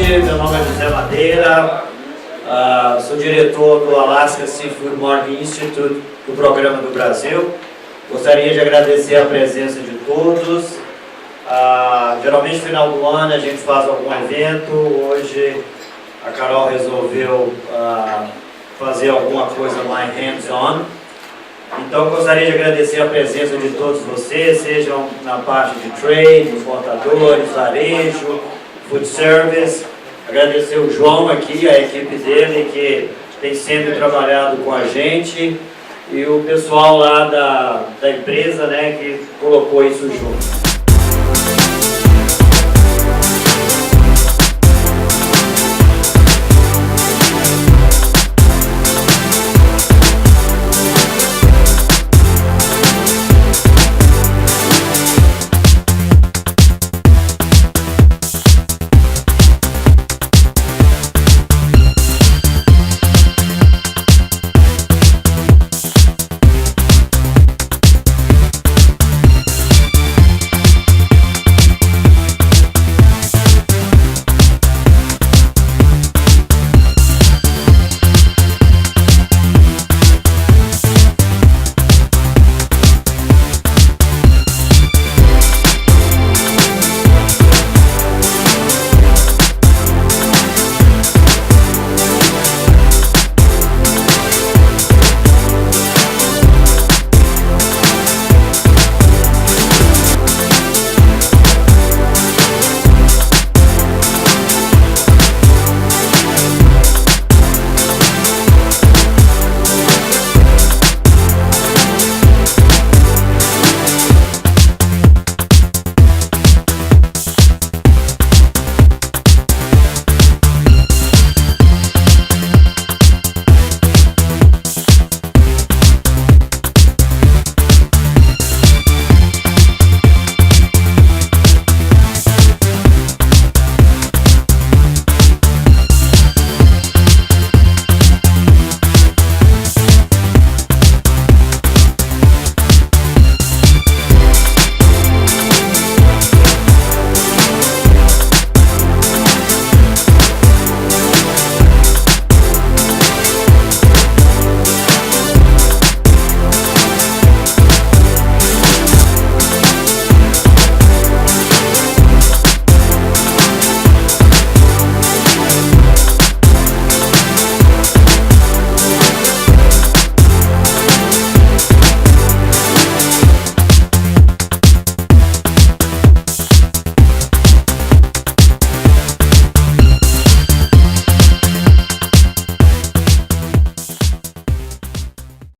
meu nome é José Madeira, sou diretor do Alasca Seafood Marketing Institute do Programa do Brasil. Gostaria de agradecer a presença de todos. Geralmente no final do ano a gente faz algum evento. Hoje a Carol resolveu fazer alguma coisa mais hands-on. Então gostaria de agradecer a presença de todos vocês, sejam na parte de trade, importadores, varejo, food service. Agradecer o João aqui, a equipe dele que tem sempre trabalhado com a gente, e o pessoal lá da empresa, né, que colocou isso junto.